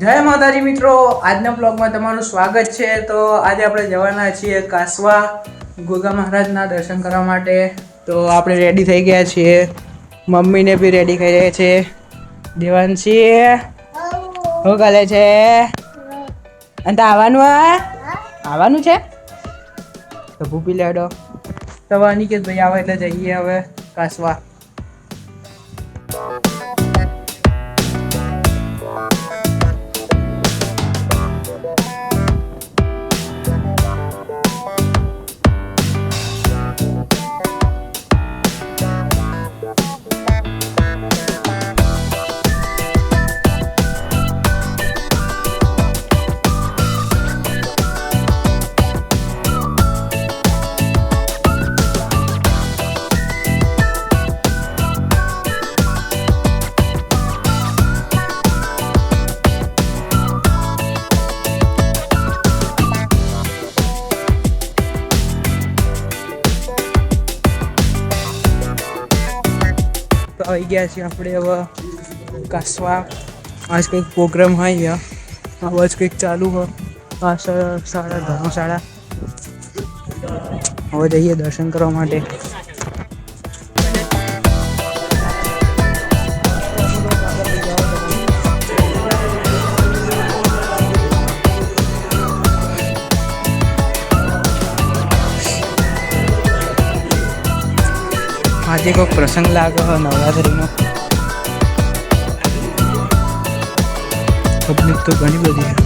જય માતાજી મિત્રો, આજના બ્લોગમાં તમારું સ્વાગત છે। તો આજે આપણે જવાના છીએ કાસવા ગોગા મહારાજના દર્શન કરવા માટે। તો આપણે રેડી થઈ ગયા છીએ, મમ્મીને બી રેડી કરી રહ્યા છે। દેવાંશી શું કરે છે? અને આવવાનું છે તો ભૂપી લેડો। તો અનિકેત ભાઈ આવે એટલે જઈએ હવે કાસવા। તો આવી ગયા છીએ આપણે હવે કાસવા। આજ કંઈક પ્રોગ્રામ હોય અહીંયા, આવાજ કંઈક ચાલુ હોય શાળા ધર્મશાળા। હવે જઈએ દર્શન કરવા માટે। આજે કોઈ પ્રસંગ લાગે નવરાત્રિનો, પબ્લિક તો ઘણી બધી છે।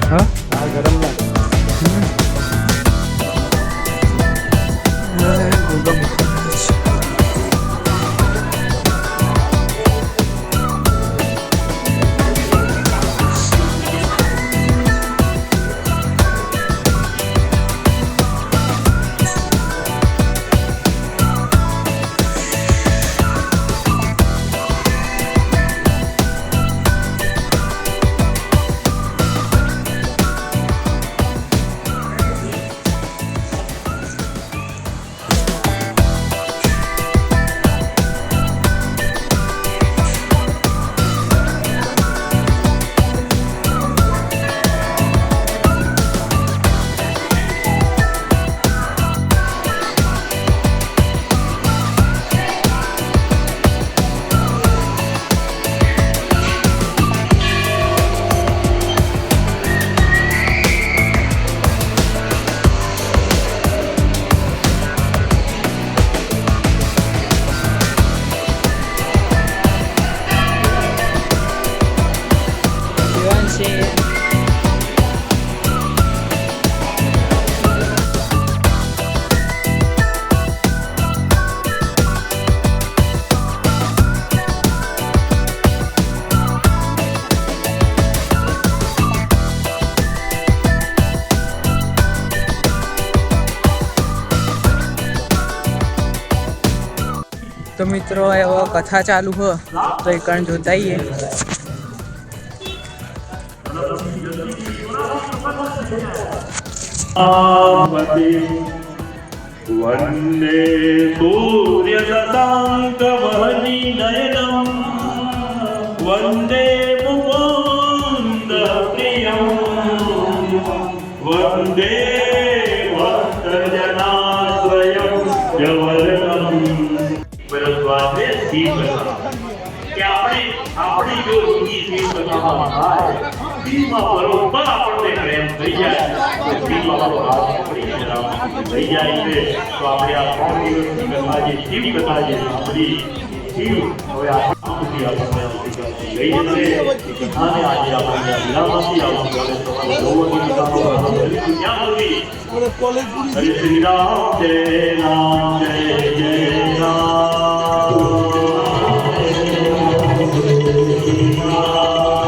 હા ગરમ લાગે। તો મિત્રો હવે કથા ચાલુ હો તો એ કણ જોતા આવીએ। વંદે સૂર્ય શશાંક વહનિનયનમ વંદે મુકુંદ પ્રિયમ વંદે ભક્તજનાશ્રયમ જવલકમ। ભરદ્વાજે શિવ કે આપણે જો શિવ કથામાં થાય શિવમાં બરોબર આપણને પ્રેમ થઈ જાય, શિવમાં આપણો હાથ પકડી થઈ જાય છે। તો આપણે આ 3 દિવસની કથા જે શિવ કથા જે સાંભળી, શિવ હવે આપણને લઈ જશે। અને આજે આપણે વિરામથી આવતીકાલે હરે શ્રી રામ જય રામ જય જય રામ,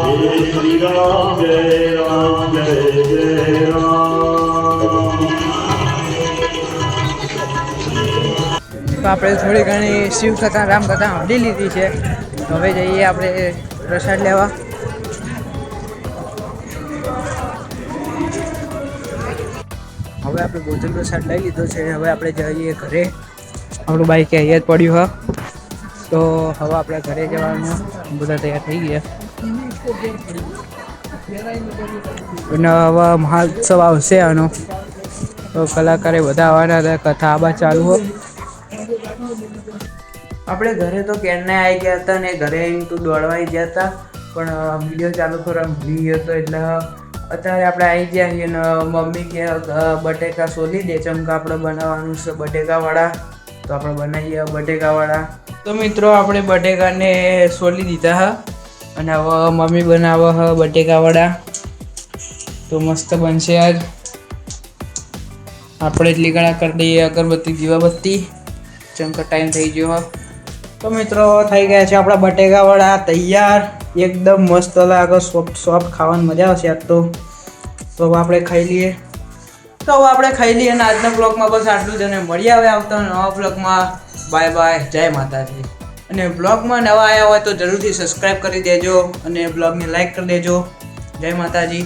હરે શ્રી રામ જય રામ જય જય રામ। તો આપણે થોડી ઘણી શિવ કથા રામ કથા સાંભળી લીધી છે। હવે જઈએ આપણે પ્રસાદ લેવા। હવે આપણે ભોજન પ્રસાદ લઈ લીધો છે, હવે આપણે જઈએ ઘરે। આપણું બાઈક અહીંયા જ પડ્યું હા. તો હવે આપણે ઘરે જવાનું બધા તૈયાર થઈ ગયા અને હવે મહોત્સવ આવશે આનો તો કલાકારે બધા આવવાના હતા કથા આબા ચાલુ હોય. આપણે ઘરે તો ક્યારના આવી ગયા હતા ને ઘરે તો દોડવાઈ ગયા હતા પણ વિડીયો ચાલુ કરવા ભૂલી ગયો હતો એટલે અત્યારે આપણે આવી ગયા છીએ ને મમ્મી કે બટેકા સોલી દે ચમકા આપણે બનાવવાનું છે બટેકાવાળા તો આપણે બનાવીએ બટેકાવાળા. તો મિત્રો આપણે બટેકાને સોલી દીધા હા અને હવે મમ્મી બનાવે હ બટેકાવાળા તો મસ્ત બનશે આજ. આપણે જ લીગડા કરી દઈએ અગરબત્તી દીવાબત્તી ચમકા ટાઈમ થઈ ગયો હા. તો મિત્રો થઈ ગયા છે આપણા બટેકાવાળા તૈયાર એકદમ મસ્ત લાગે સોફ્ટ સોફ્ટ ખાવાની મજા આવશે આજ તો આપણે ખાઈ લઈએ. તો હવે આપણે ખાઈ લઈએ અને આજના બ્લોગમાં બસ આટલું જ અને મળીએ હવે આવતા નવા બ્લોગમાં. બાય બાય, જય માતાજી. અને બ્લોગમાં નવા આવ્યા હોય તો જરૂરથી સબસ્ક્રાઈબ કરી દેજો અને બ્લોગને લાઈક કરી દેજો. જય માતાજી.